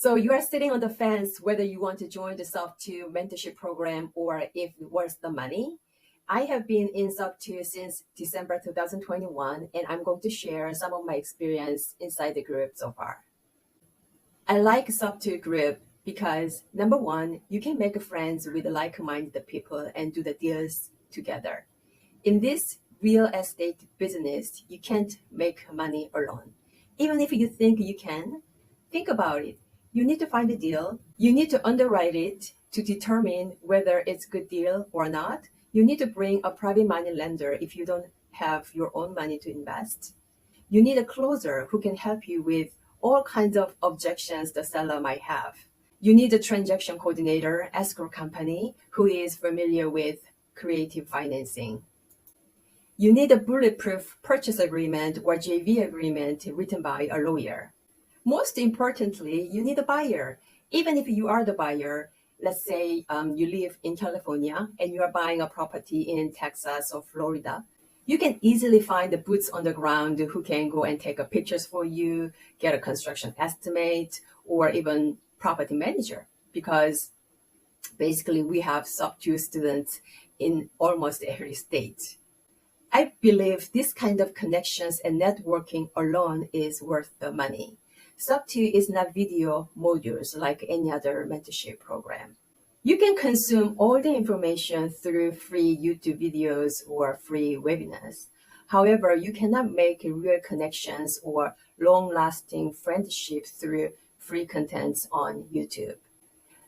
So you are sitting on the fence whether you want to join the SUBTO Mentorship Program or if it worth the money. I have been in SUBTO since December 2021, and I'm going to share some of my experience inside the group so far. I like SUBTO group because, number one, you can make friends with like-minded people and do the deals together. In this real estate business, you can't make money alone. Even if you think you can, think about it. You need to find a deal. You need to underwrite it to determine whether it's a good deal or not. You need to bring a private money lender if you don't have your own money to invest. You need a closer who can help you with all kinds of objections the seller might have. You need a transaction coordinator, escrow company, who is familiar with creative financing. You need a bulletproof purchase agreement or JV agreement written by a lawyer. Most importantly, you need a buyer. Even if you are the buyer, let's say you live in California and you are buying a property in Texas or Florida, you can easily find the boots on the ground who can go and take pictures for you, get a construction estimate, or even property manager, because basically we have SUBTO students in almost every state. I believe this kind of connections and networking alone is worth the money. SUBTO is not video modules like any other mentorship program. You can consume all the information through free YouTube videos or free webinars. However, you cannot make real connections or long-lasting friendships through free contents on YouTube.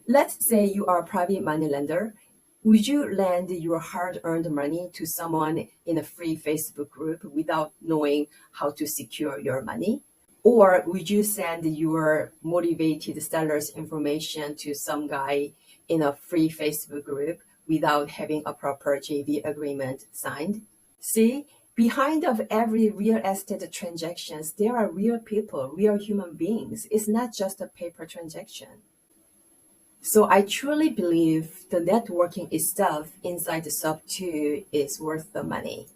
Let's say you are a private money lender. Would you lend your hard-earned money to someone in a free Facebook group without knowing how to secure your money? Or would you send your motivated seller's information to some guy in a free Facebook group without having a proper JV agreement signed? See, behind of every real estate transactions, there are real people, real human beings. It's not just a paper transaction. So I truly believe the networking itself inside the SUBTO is worth the money.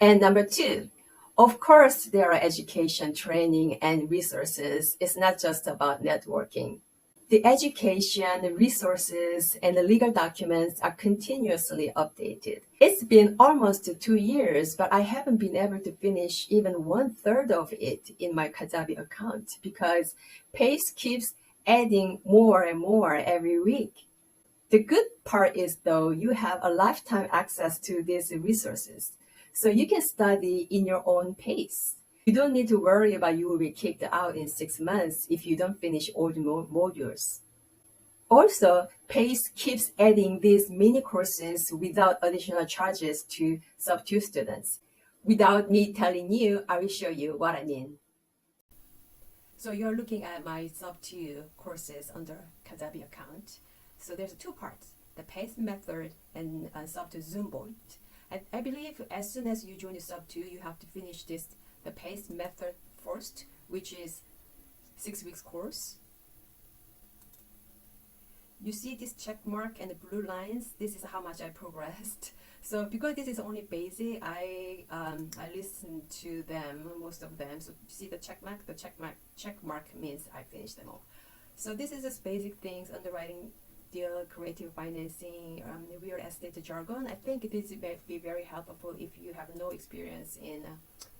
And number two, of course, there are education, training, and resources. It's not just about networking. The education, resources, and the legal documents are continuously updated. It's been almost 2 years, but I haven't been able to finish even 1/3 of it in my Kajabi account because Pace keeps adding more and more every week. The good part is, though, you have a lifetime access to these resources. So you can study in your own pace. You don't need to worry about you will be kicked out in 6 months if you don't finish all the modules. Also, PACE keeps adding these mini courses without additional charges to SUBTO students. Without me telling you, I will show you what I mean. So you're looking at my SUBTO courses under Kajabi account. So there's 2 parts, the PACE method and SUBTO Zoom board. I believe as soon as you join the SUBTO, you have to finish the PACE method first, which is 6 weeks course. You see this check mark and the blue lines. This is how much I progressed. So because this is only basic, I listened to them, most of them. So you see the check mark? The check mark means I finished them all. So this is just basic things, underwriting, deal, creative financing, real estate jargon. I think this will be very helpful if you have no experience in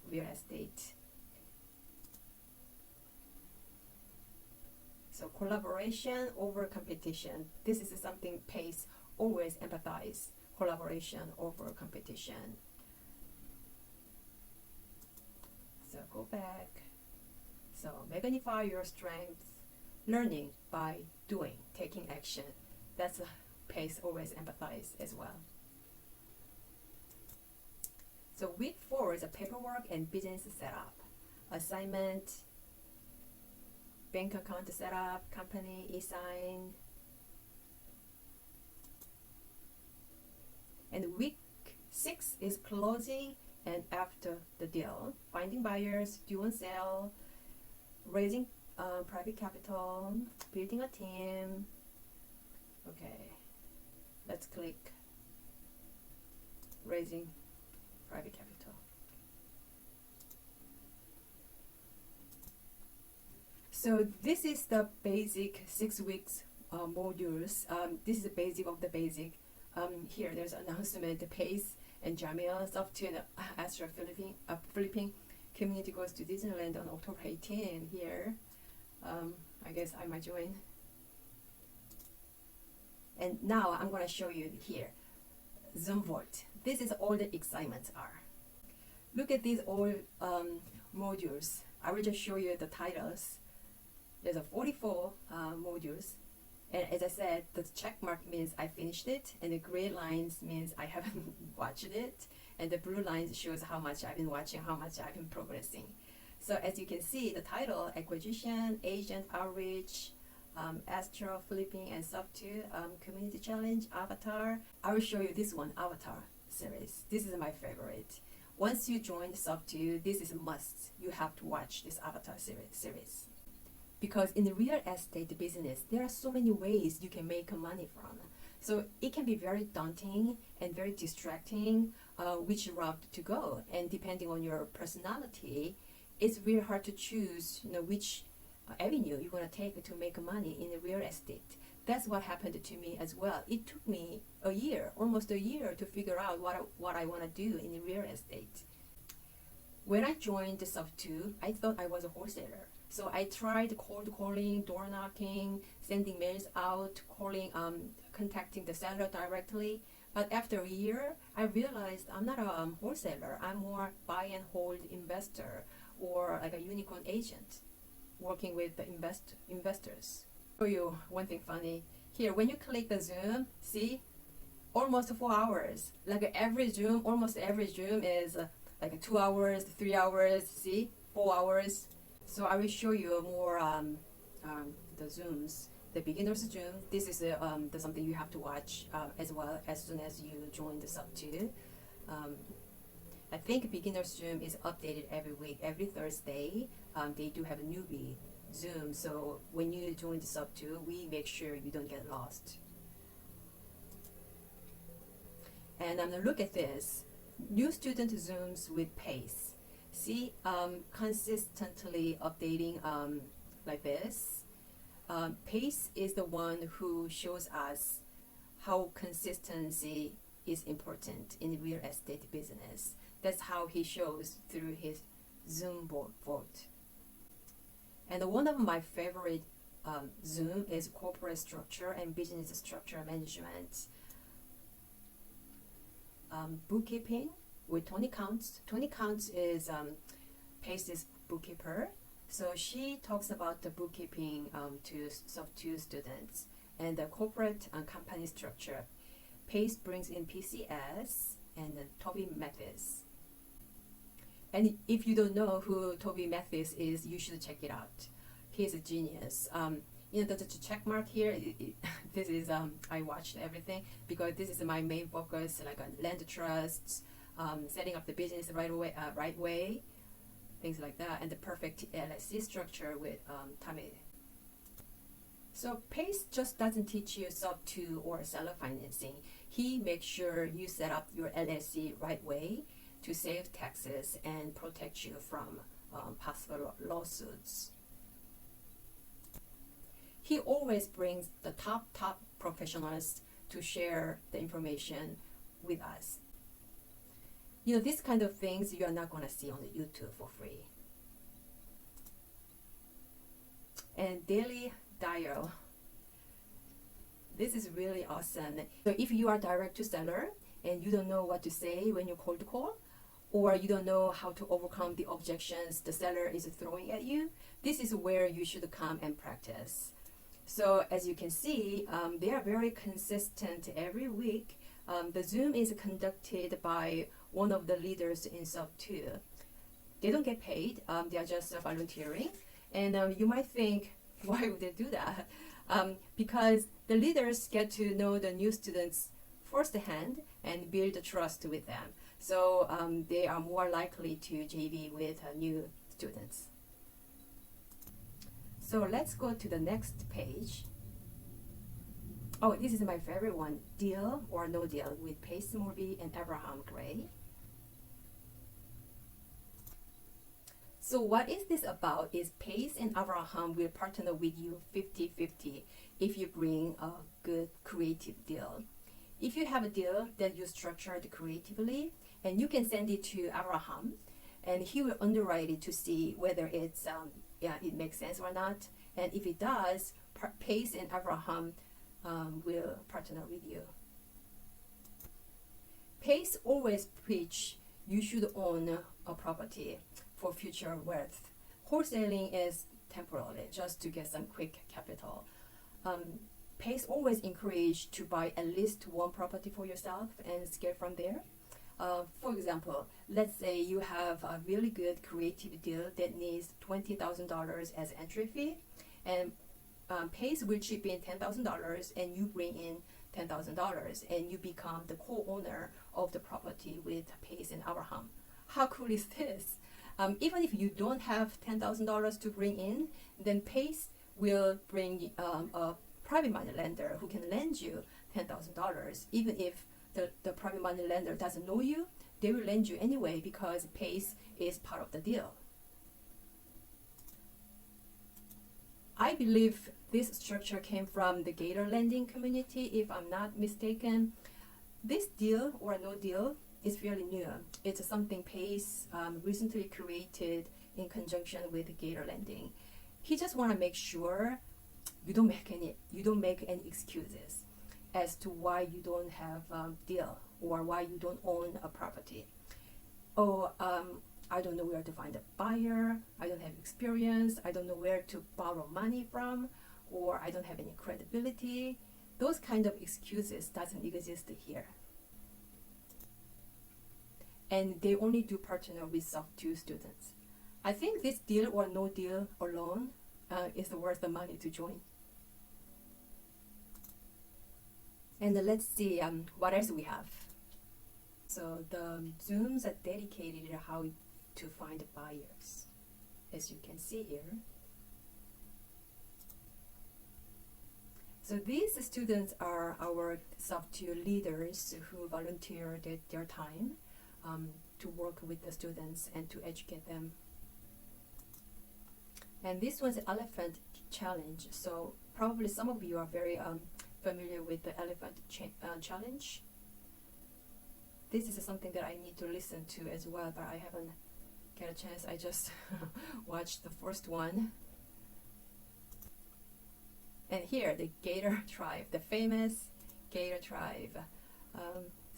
real estate. So collaboration over competition. This is something PACE always empathize. Collaboration over competition. So go back. So magnify your strengths. Learning by doing, taking action. That's a PACE always empathize as well. So week 4 is a paperwork and business setup. Assignment, bank account setup, company, e-sign. And week 6 is closing and after the deal. Finding buyers, due on sale, raising private capital, building a team. Okay, let's click raising private capital. So this is the basic 6 weeks modules. This is the basic of the basic. Here there's announcement, the pace and Jamil SUBTO and Astra Philippine community goes to Disneyland on October 18 here. I guess I might join. And now I'm going to show you here Zoom Vault. This is all the excitements are. Look at these all modules. I will just show you the titles. There's a 44 modules, and as I said, the check mark means I finished it, and the gray lines means I haven't watched it, and the blue lines shows how much I've been watching, how much I've been progressing. So as you can see, the title: Acquisition, Agent Outreach, Astro, Philippine, and SUBTO Community Challenge, Avatar. I will show you this one, Avatar series. This is my favorite. Once you join SUBTO, this is a must. You have to watch this Avatar series. Because in the real estate business, there are so many ways you can make money from. So it can be very daunting and very distracting which route to go. And depending on your personality, it's really hard to choose which avenue you're going to take to make money in the real estate. That's what happened to me as well. It took me a year, almost a year, to figure out what I want to do in the real estate. When I joined the SUBTO, I thought I was a wholesaler. So I tried cold calling, door knocking, sending mails out, calling, contacting the seller directly. But after a year, I realized I'm not a wholesaler. I'm more buy and hold investor, or like a unicorn agent, working with the investors. Show you one thing funny. Here, when you click the Zoom, see, almost 4 hours. Like almost every Zoom is like 2 hours, 3 hours, see, 4 hours. So I will show you more the Zooms, the beginner's Zoom. This is the something you have to watch as well as soon as you join the SUBTO. I think beginner's Zoom is updated every week, every Thursday. They do have a newbie Zoom, so when you join the SUBTO, we make sure you don't get lost. And I'm gonna look at this. New student Zooms with PACE. See, consistently updating like this. PACE is the one who shows us how consistency is important in the real estate business. That's how he shows through his Zoom vote. And one of my favorite Zoom is corporate structure and business structure management. Bookkeeping with Tony Counts. Tony Counts is PACE's bookkeeper. So she talks about the bookkeeping to SUBTO students and the corporate company structure. PACE brings in PCS and Toby Mathis. And if you don't know who Toby Mathis is, you should check it out. He's a genius. The check mark here, this is, I watched everything because this is my main focus, like land trusts, setting up the business the right way, things like that, and the perfect LLC structure with Tommy. So PACE just doesn't teach you SUBTO or seller financing. He makes sure you set up your LLC right way to save taxes and protect you from possible lawsuits. He always brings the top professionals to share the information with us. These kind of things you are not going to see on the YouTube for free. And daily dial. This is really awesome. So if you are direct to seller and you don't know what to say when you cold call, or you don't know how to overcome the objections the seller is throwing at you, this is where you should come and practice. So as you can see, they are very consistent every week. The Zoom is conducted by one of the leaders in SUBTO. They don't get paid, they are just volunteering. And you might think, why would they do that? Because the leaders get to know the new students firsthand and build trust with them. So they are more likely to JV with new students. So let's go to the next page. Oh, this is my favorite one, Deal or No Deal with Pace Morby and Abraham Gray. So what is this about is Pace and Abraham will partner with you 50-50 if you bring a good creative deal. If you have a deal that you structured creatively, and you can send it to Abraham, and he will underwrite it to see whether it's it makes sense or not. And if it does, Pace and Abraham will partner with you. Pace always preach you should own a property for future wealth. Wholesaling is temporary, just to get some quick capital. Pace always encourage to buy at least one property for yourself and scale from there. For example, let's say you have a really good creative deal that needs $20,000 as entry fee, and Pace will chip in $10,000 and you bring in $10,000 and you become the co-owner of the property with Pace and Abraham. How cool is this? Even if you don't have $10,000 to bring in, then Pace will bring a private money lender who can lend you $10,000. Even if the private money lender doesn't know you, they will lend you anyway because Pace is part of the deal. I believe this structure came from the Gator lending community, if I'm not mistaken. This deal or no deal is fairly new. It's something Pace recently created in conjunction with Gator lending. He just want to make sure you don't make any excuses as to why you don't have a deal or why you don't own a property. Oh, I don't know where to find a buyer, I don't have experience, I don't know where to borrow money from, or I don't have any credibility. Those kind of excuses doesn't exist here. And they only do partner with SUBTO students. I think this deal or no deal alone is worth the money to join. And let's see what else we have. So the Zooms are dedicated to how to find buyers, as you can see here. So these students are our SUBTO leaders who volunteered their time to work with the students and to educate them. And this was the elephant challenge. So probably some of you are very familiar with the elephant challenge. This is something that I need to listen to as well, but I haven't get a chance. I just watched the first one. And here, the Gator tribe, the famous Gator tribe.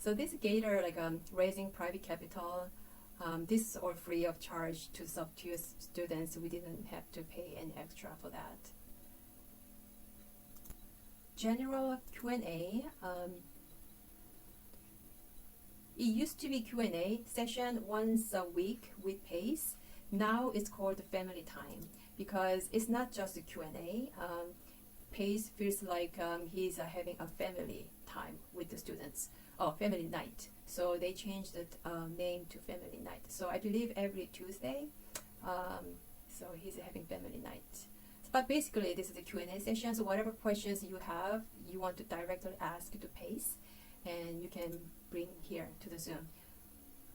So this Gator, raising private capital, this is all free of charge to SUBTO students. We didn't have to pay any extra for that. General Q&A. It used to be Q&A session once a week with Pace. Now it's called family time because it's not just a Q&A. Pace feels like he's having a family time with the students. Oh, family night. So they changed the name to family night. So I believe every Tuesday. So he's having family night. But basically, this is a Q&A session. So whatever questions you have, you want to directly ask to Pace, and you can bring here to the Zoom.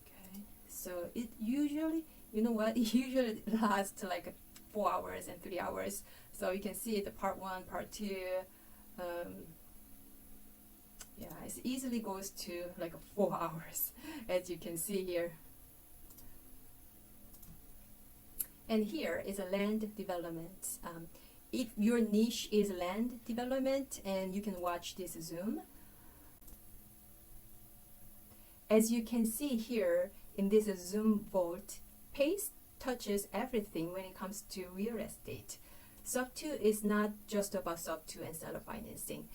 Okay. So it usually, you know what? It usually lasts like 4 hours and 3 hours. So you can see the part 1, part 2. Yeah, it easily goes to like 4 hours, as you can see here. And here is a land development. If your niche is land development, and you can watch this Zoom. As you can see here in this Zoom vault, Pace touches everything when it comes to real estate. SUBTO is not just about SUBTO and seller financing.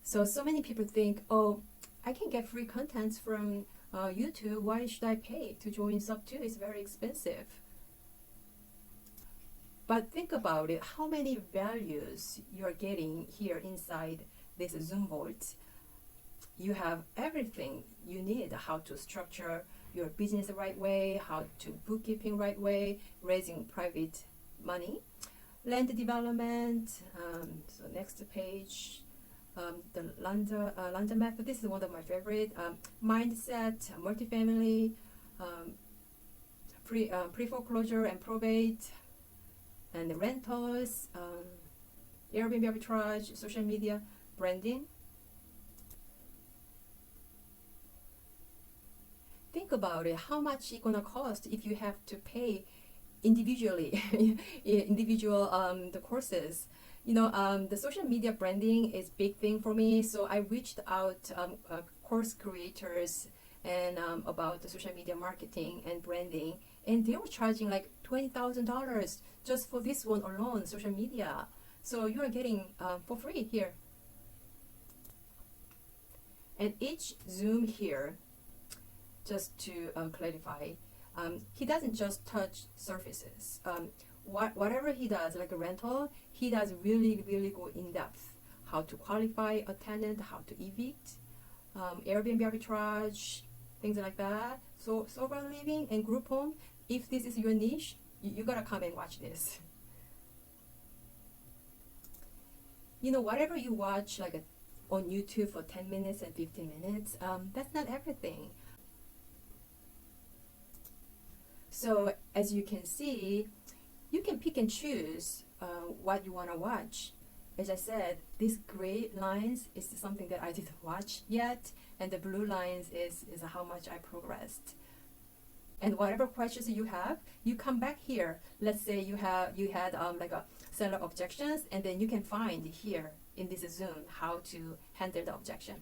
So many people think, oh, I can get free contents from YouTube. Why should I pay to join SUBTO? It's very expensive. But think about it, how many values you're getting here inside this Zoom vault. You have everything you need, how to structure your business the right way, how to bookkeeping right way, raising private money, land development. So next page, the land method. This is one of my favorite. Mindset, multifamily, pre-foreclosure and probate, and the rentals, Airbnb arbitrage, social media, branding. Think about it, how much it's gonna cost if you have to pay individually, the courses. The social media branding is big thing for me, so I reached out course creators and about the social media marketing and branding, and they were charging like $20,000 just for this one alone, social media. So you are getting for free here. And each Zoom here, just to clarify, he doesn't just touch surfaces. Whatever he does, like a rental, he does really, really go in depth. How to qualify a tenant, how to evict, Airbnb arbitrage, things like that. So sober living and group home, if this is your niche, you gotta come and watch this. Whatever you watch like on YouTube for 10 minutes and 15 minutes, that's not everything. So as you can see, you can pick and choose what you want to watch. As I said, these gray lines is something that I didn't watch yet, and the blue lines is how much I progressed. And whatever questions you have, you come back here. Let's say you had like a seller objections, and then you can find here in this Zoom how to handle the objection.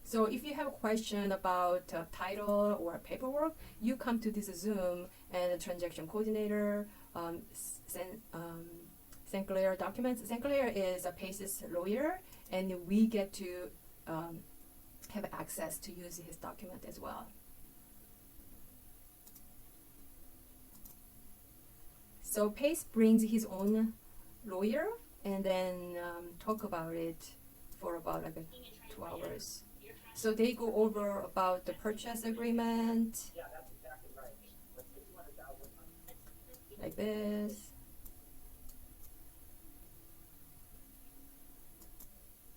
So if you have a question about title or paperwork, you come to this Zoom, and the transaction coordinator, St. Clair documents. St. Clair is a PACE's lawyer, and we get to have access to use his document as well. So PACE brings his own lawyer, and then talk about it for about like 2 hours. So they go over about the purchase agreement. Yeah, that's exactly right. Let's get 200,000. Like this.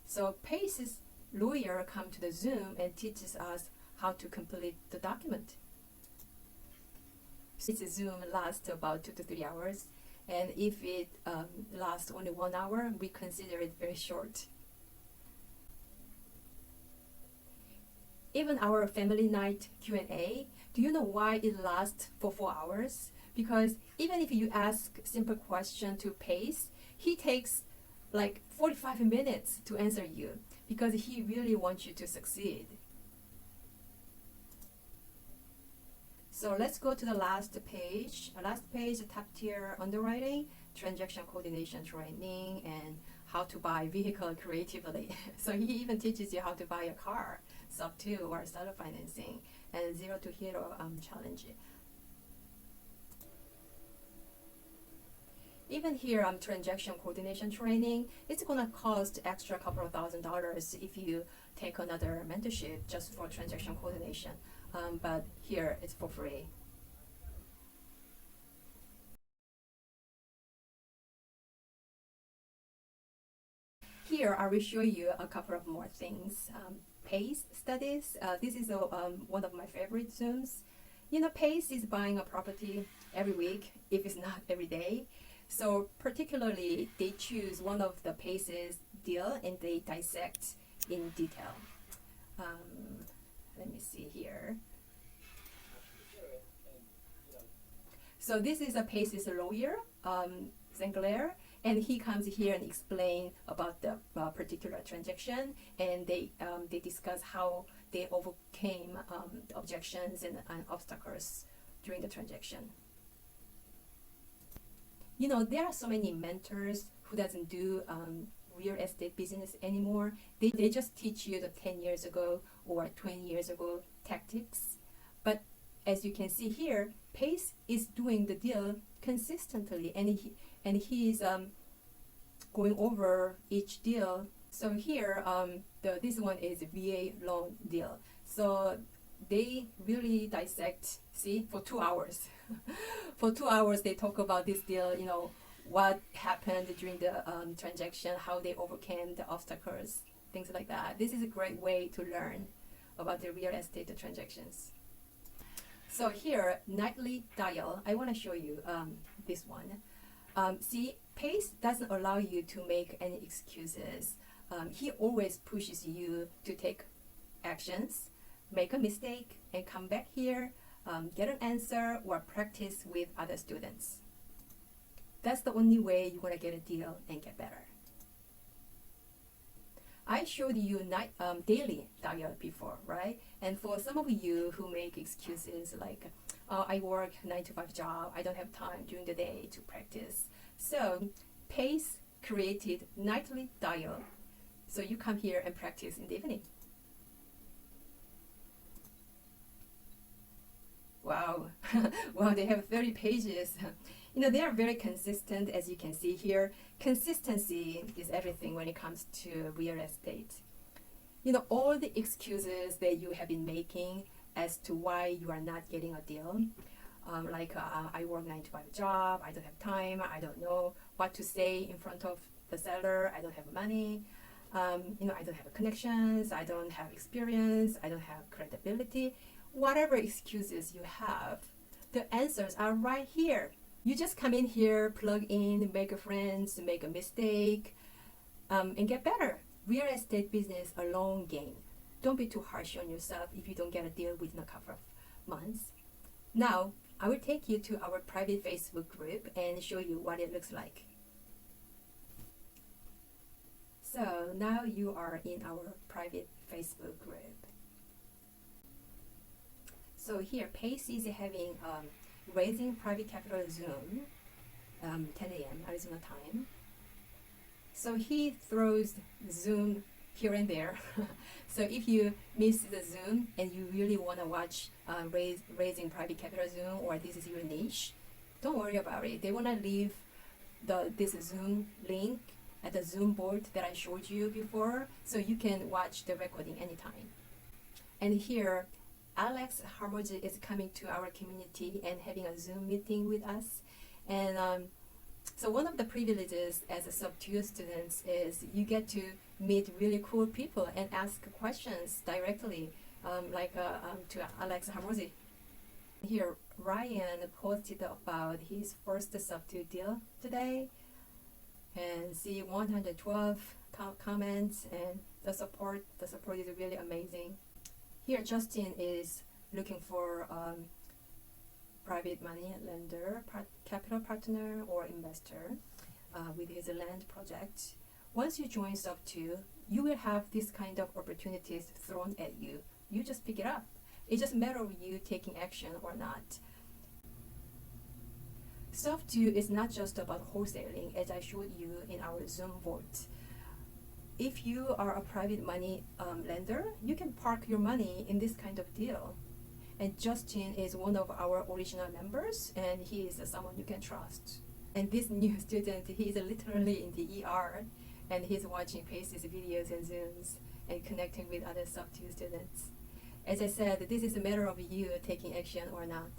So PACE's lawyer come to the Zoom and teaches us how to complete the document. This Zoom lasts about 2 to 3 hours, and if it lasts only 1 hour, we consider it very short. Even our family night Q&A, do you know why it lasts for 4 hours? Because even if you ask simple question to PACE, he takes like 45 minutes to answer you, because he really wants you to succeed. So let's go to the last page. Last page, top tier underwriting, transaction coordination training, and how to buy vehicle creatively. So he even teaches you how to buy a car, sub-2 or seller financing, and zero to hero challenge. Even here, transaction coordination training, it's gonna cost extra couple of $1,000s if you take another mentorship just for transaction coordination. But here it's for free. Here I will show you a couple of more things. PACE studies. This is one of my favorite Zooms. PACE is buying a property every week, if it's not every day. So particularly, they choose one of the PACE's deal and they dissect in detail. Let me see here. So this is a PACE's lawyer, St. Clair, and he comes here and explain about the particular transaction, and they discuss how they overcame the objections and obstacles during the transaction. There are so many mentors who doesn't do real estate business anymore. They just teach you the 10 years ago or 20 years ago tactics. But as you can see here, PACE is doing the deal consistently, and he's going over each deal. So here, this one is a VA loan deal. So they really dissect, for 2 hours. For 2 hours, they talk about this deal, what happened during the transaction, how they overcame the obstacles, things like that. This is a great way to learn about the real estate transactions. So here, nightly dial, I want to show you this one. See, Pace doesn't allow you to make any excuses. He always pushes you to take actions, make a mistake, and come back here, get an answer, or practice with other students. That's the only way you're going to get a deal and get better. I showed you daily dial before, right? And for some of you who make excuses like, oh, I work 9-to-5 job, I don't have time during the day to practice. So Pace created nightly dial. So you come here and practice in the evening. Wow, wow, they have 30 pages. You know, they are very consistent, as you can see here. Consistency is everything when it comes to real estate. You know, all the excuses that you have been making as to why you are not getting a deal, I work 9-to-5 job, I don't have time, I don't know what to say in front of the seller, I don't have money, I don't have connections, I don't have experience, I don't have credibility. Whatever excuses you have, the answers are right here. You just come in here, plug in, make friends, make a mistake, and get better. Real estate business, a long game. Don't be too harsh on yourself if you don't get a deal within a couple of months. Now, I will take you to our private Facebook group and show you what it looks like. So now you are in our private Facebook group. So here, Pace is having Raising Private Capital Zoom, 10 a.m. Arizona time. So he throws Zoom here and there. So if you miss the Zoom and you really want to watch Raising Private Capital Zoom, or this is your niche, don't worry about it. They want to leave this Zoom link at the Zoom board that I showed you before, so you can watch the recording anytime. And here, Alex Harmoji is coming to our community and having a Zoom meeting with us. And so one of the privileges as a sub-2 students is you get to meet really cool people and ask questions directly, to Alex Harmoji. Here, Ryan posted about his first sub-2 deal today, and see 112 comments, and the support is really amazing. Here, Justin is looking for private money lender, capital partner, or investor with his land project. Once you join Sub2, you will have this kind of opportunities thrown at you. You just pick it up. It's just a matter of you taking action or not. Sub2 is not just about wholesaling, as I showed you in our Zoom board. If you are a private money lender, you can park your money in this kind of deal. And Justin is one of our original members, and he is someone you can trust. And this new student, he is literally in the ER, and he's watching Pace's videos and Zooms and connecting with other Sub2 students. As I said, this is a matter of you taking action or not.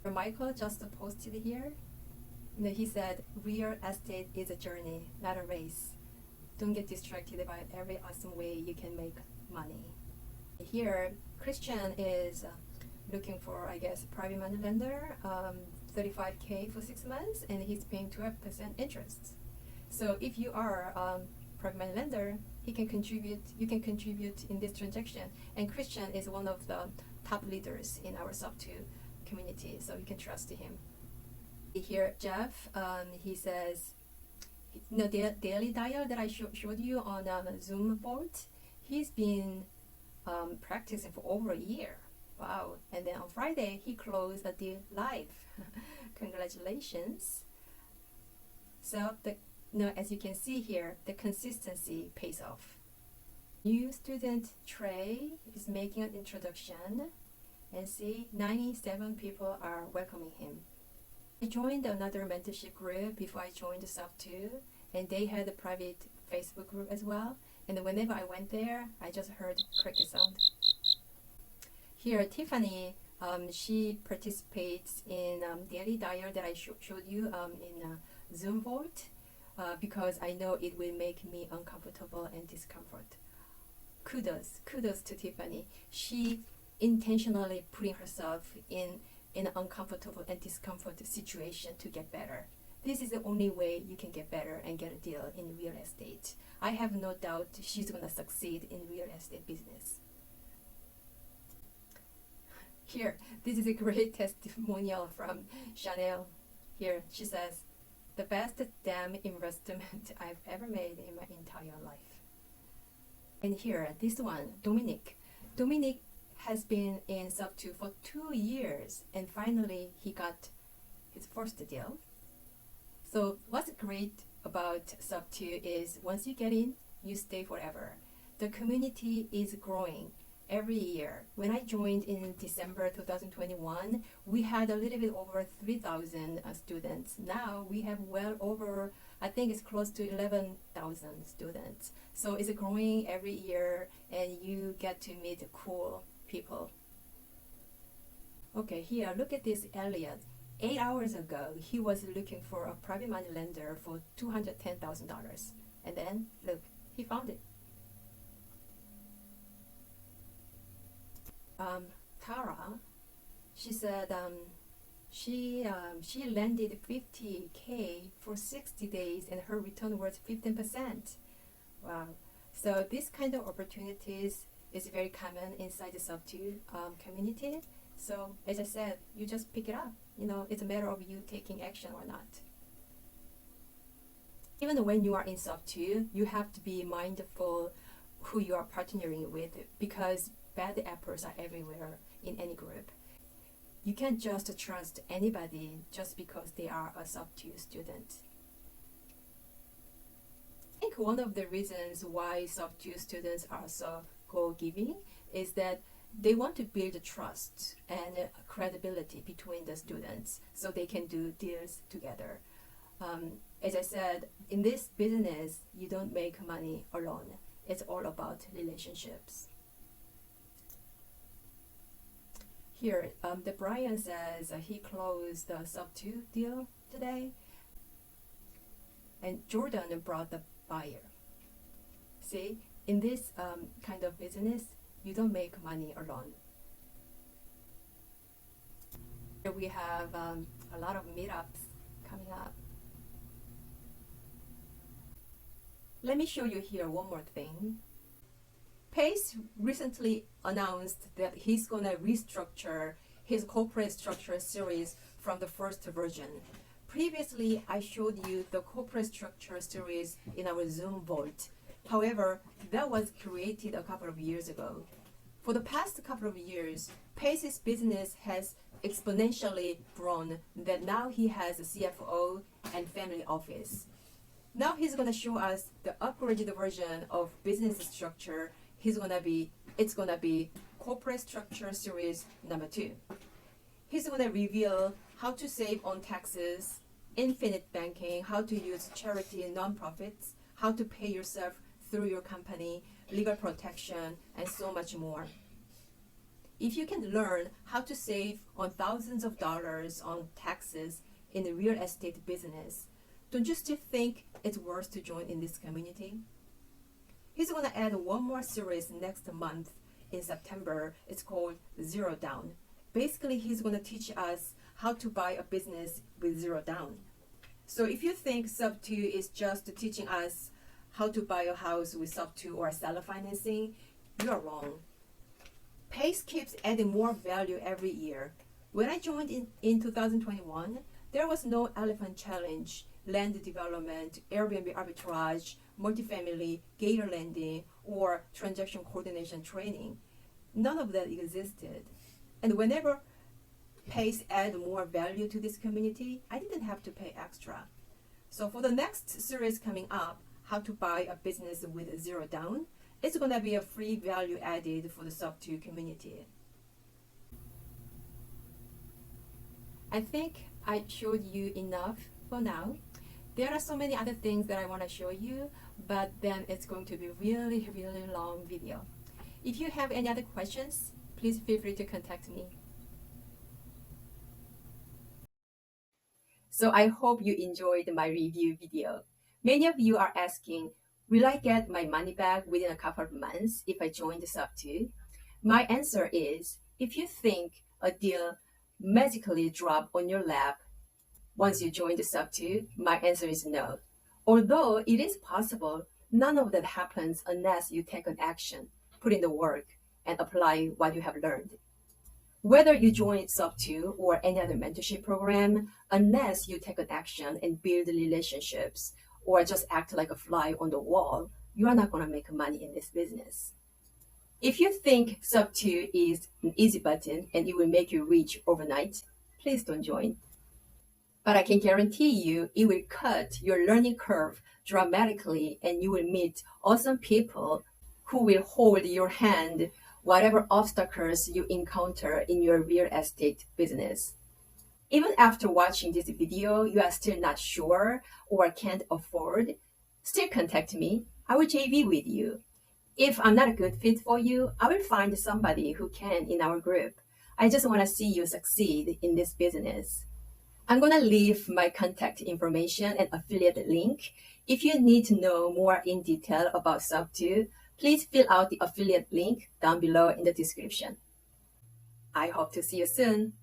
Michael just posted here. He said, real estate is a journey, not a race. Don't get distracted by every awesome way you can make money. Here, Christian is looking for, I guess, private money lender, $35K for 6 months, and he's paying 12% interest. So if you are a private money lender, you can contribute in this transaction. And Christian is one of the top leaders in our Sub2 community, so you can trust him. Here, Jeff, he says, the daily dial that I showed you on the Zoom board, he's been practicing for over a year. Wow. And then on Friday, he closed the deal live. Congratulations. So, as you can see here, the consistency pays off. New student Trey is making an introduction, and see, 97 people are welcoming him. I joined another mentorship group before I joined the Sub2, and they had a private Facebook group as well. And whenever I went there, I just heard cricket sound. Here, Tiffany, she participates in daily dial that I showed you in Zoom board because I know it will make me uncomfortable and discomfort. kudos to Tiffany. She intentionally putting herself in an uncomfortable and discomfort situation to get better. This is the only way you can get better and get a deal in real estate. I have no doubt she's going to succeed in real estate business. Here, this is a great testimonial from Chanel. Here, she says, the best damn investment I've ever made in my entire life. And here, this one, Dominic. Dominic has been in Sub 2 for 2 years, and finally he got his first deal. So what's great about Sub 2 is once you get in, you stay forever. The community is growing every year. When I joined in December 2021, we had a little bit over 3,000 students. Now we have well over, I think it's close to 11,000 students. So it's growing every year, and you get to meet cool people. Okay, here, look at this Elliot. 8 hours ago, he was looking for a private money lender for $210,000. And then, look, he found it. Tara, she said she landed $50K for 60 days, and her return was 15%. Wow. So this kind of opportunities is very common inside the Sub 2 community. So as I said, you just pick it up. You know, it's a matter of you taking action or not. Even when you are in Sub 2, you have to be mindful who you are partnering with, because bad apples are everywhere in any group. You can't just trust anybody just because they are a Sub 2 student. I think one of the reasons why Sub 2 students are so goal-giving is that they want to build trust and credibility between the students so they can do deals together. As I said, in this business, you don't make money alone. It's all about relationships. Here, the Brian says he closed the Sub 2 deal today, and Jordan brought the buyer. See, in this kind of business, you don't make money alone. Here we have a lot of meetups coming up. Let me show you here one more thing. Pace recently announced that he's going to restructure his corporate structure series from the first version. Previously, I showed you the corporate structure series in our Zoom Vault. However, that was created a couple of years ago. For the past couple of years, Pace's business has exponentially grown that now he has a CFO and family office. Now he's going to show us the upgraded version of business structure. It's going to be corporate structure series number 2. He's going to reveal how to save on taxes, infinite banking, how to use charity and nonprofits, how to pay yourself through your company, legal protection, and so much more. If you can learn how to save on thousands of dollars on taxes in the real estate business, don't you still think it's worth to join in this community? He's going to add one more series next month in September. It's called Zero Down. Basically, he's going to teach us how to buy a business with zero down. So if you think Sub 2 is just teaching us how to buy a house with Sub 2 or seller financing, you are wrong. Pace keeps adding more value every year. When I joined in 2021, there was no elephant challenge, land development, Airbnb arbitrage, multifamily, gator lending, or transaction coordination training. None of that existed. And whenever Pace added more value to this community, I didn't have to pay extra. So for the next series coming up, how to buy a business with zero down, it's going to be a free value added for the Sub 2 community. I think I showed you enough for now. There are so many other things that I want to show you, but then it's going to be a really, really long video. If you have any other questions, please feel free to contact me. So I hope you enjoyed my review video. Many of you are asking, Will I get my money back within a couple of months if I join the SUBTO? My answer is, if you think a deal magically drop on your lap once you join the SUBTO, my answer is no. Although it is possible, none of that happens unless you take an action, put in the work, and apply what you have learned. Whether you join SUBTO or any other mentorship program, unless you take an action and build relationships or just act like a fly on the wall, you are not going to make money in this business. If you think SUBTO is an easy button and it will make you rich overnight, please don't join. But I can guarantee you it will cut your learning curve dramatically and you will meet awesome people who will hold your hand whatever obstacles you encounter in your real estate business. Even after watching this video, you are still not sure or can't afford, still contact me. I will JV with you. If I'm not a good fit for you, I will find somebody who can in our group. I just want to see you succeed in this business. I'm going to leave my contact information and affiliate link. If you need to know more in detail about SUBTO, please fill out the affiliate link down below in the description. I hope to see you soon.